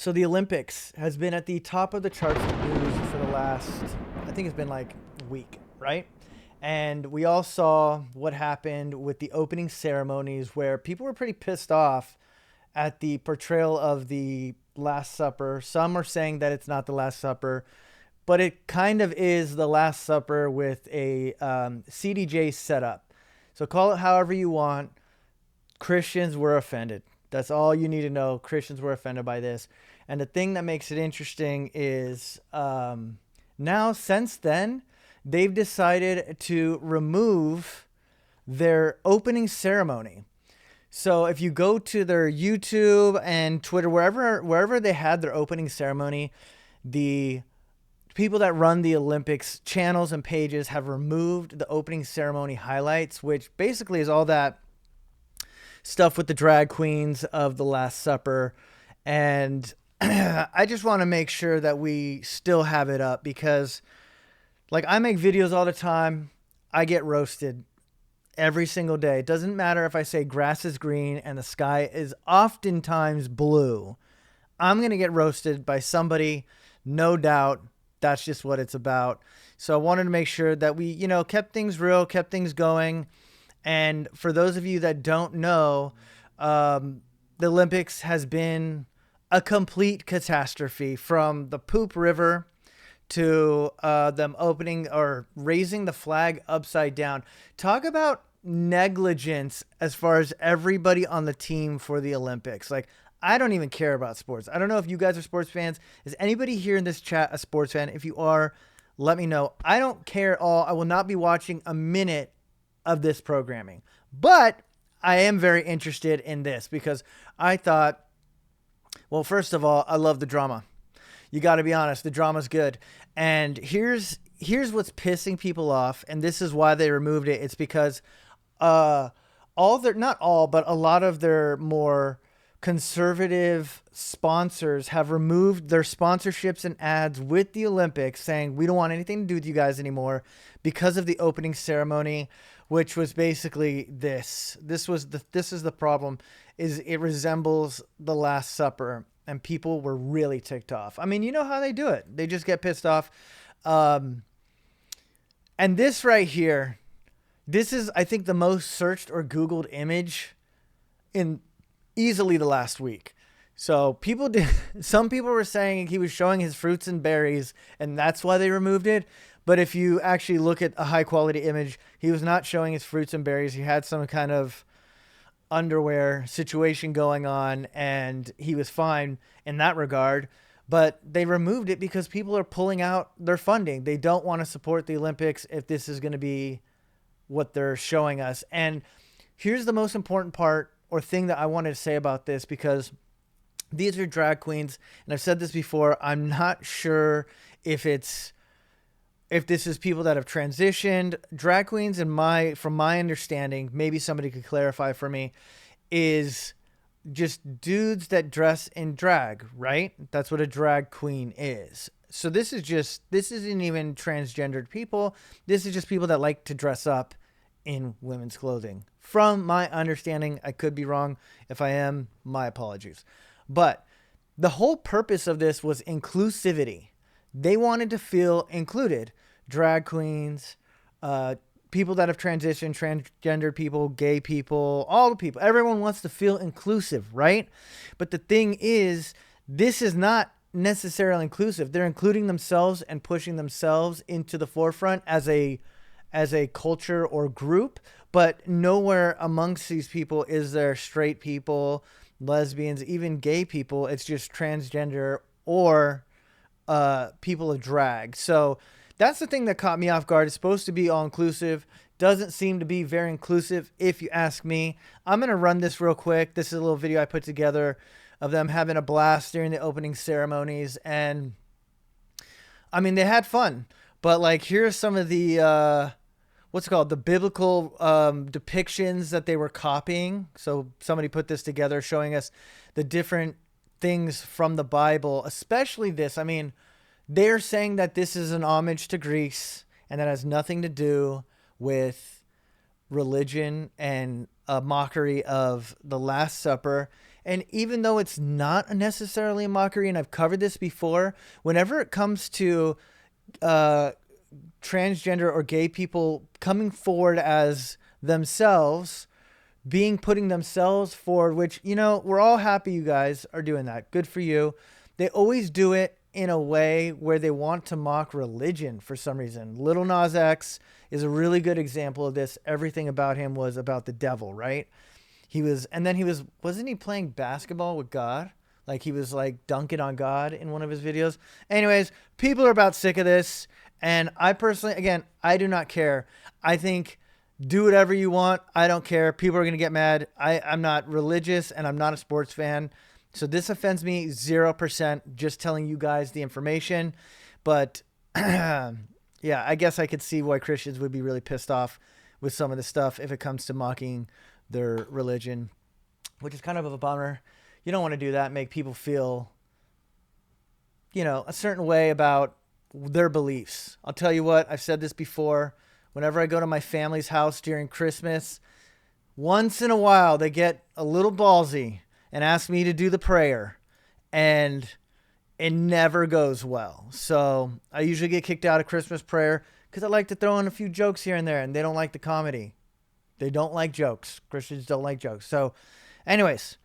So the Olympics has been at the top of the charts of news for the last, I think it's been like a week, right? And we all saw what happened with the opening ceremonies where people were pretty pissed off at the portrayal of the Last Supper. Some are saying that it's not the Last Supper, but it kind of is the Last Supper with a CDJ setup. So call it however you want. Christians were offended. That's all you need to know. Christians were offended by this. And the thing that makes it interesting is now, since then, they've decided to remove their opening ceremony. So if you go to their YouTube and Twitter, wherever they had their opening ceremony, the people that run the Olympics channels and pages have removed the opening ceremony highlights, which basically is all that stuff with the drag queens of the Last Supper. And I just want to make sure that we still have it up because, like, I make videos all the time. I get roasted every single day. It doesn't matter if I say grass is green and the sky is oftentimes blue. I'm going to get roasted by somebody, no doubt. That's just what it's about. So I wanted to make sure that we, kept things real, kept things going. And for those of you that don't know, the Olympics has been a complete catastrophe, from the poop river to them opening or raising the flag upside down. Talk about negligence as far as everybody on the team for the Olympics. Like, I don't even care about sports. I don't know if you guys are sports fans. Is anybody here in this chat a sports fan? If you are, let me know. I don't care at all. I will not be watching a minute of this programming. But I am very interested in this because I thought, well, first of all, I love the drama. You got to be honest, the drama's good. And here's what's pissing people off, and this is why they removed it. It's because not all, but a lot of their more conservative sponsors have removed their sponsorships and ads with the Olympics, saying we don't want anything to do with you guys anymore because of the opening ceremony, which was basically this. This is the problem, is it resembles the Last Supper, and people were really ticked off. I mean, you know how they do it. They just get pissed off. And this right here, this is, I think, the most searched or Googled image in easily the last week. So some people were saying he was showing his fruits and berries, and that's why they removed it. But if you actually look at a high quality image, he was not showing his fruits and berries. He had some kind of underwear situation going on, and he was fine in that regard. But they removed it because people are pulling out their funding. They don't want to support the Olympics if this is going to be what they're showing us. And here's the most important part or thing that I wanted to say about this, because these are drag queens, and I've said this before. I'm not sure if this is people that have transitioned. Drag queens, from my understanding, maybe somebody could clarify for me, is just dudes that dress in drag, right? That's what a drag queen is. So this isn't even transgendered people. This is just people that like to dress up in women's clothing. From my understanding, I could be wrong. If I am, my apologies. But the whole purpose of this was inclusivity. They wanted to feel included. Drag queens, people that have transitioned, transgender people, gay people, all the people. Everyone wants to feel inclusive, right? But the thing is, this is not necessarily inclusive. They're including themselves and pushing themselves into the forefront as a culture or group, but nowhere amongst these people is there straight people, lesbians, even gay people. It's just transgender or people of drag. So that's the thing that caught me off guard. It's supposed to be all inclusive. Doesn't seem to be very inclusive, if you ask me. I'm going to run this real quick. This is a little video I put together of them having a blast during the opening ceremonies. And I mean, they had fun, but like, here's some of the, what's it called? The biblical depictions that they were copying. So somebody put this together showing us the different things from the Bible, especially this. I mean, they're saying that this is an homage to Greece and that has nothing to do with religion and a mockery of the Last Supper. And even though it's not necessarily a mockery, and I've covered this before, whenever it comes to uh, transgender or gay people coming forward as themselves, putting themselves forward, which, we're all happy you guys are doing that. Good for you. They always do it in a way where they want to mock religion for some reason. Little Nas X is a really good example of this. Everything about him was about the devil, right? Wasn't he playing basketball with God? Like he was like dunking on God in one of his videos. Anyways, people are about sick of this. And I personally, again, I do not care. I think do whatever you want. I don't care. People are going to get mad. I'm not religious and I'm not a sports fan. So this offends me 0%, just telling you guys the information. But yeah, I guess I could see why Christians would be really pissed off with some of the stuff if it comes to mocking their religion, which is kind of a bummer. You don't want to do that, make people feel, a certain way about their beliefs. I'll tell you what, I've said this before. Whenever I go to my family's house during Christmas, once in a while they get a little ballsy and ask me to do the prayer, and it never goes well. So I usually get kicked out of Christmas prayer because I like to throw in a few jokes here and there, and they don't like the comedy. They don't like jokes. Christians don't like jokes. So anyways,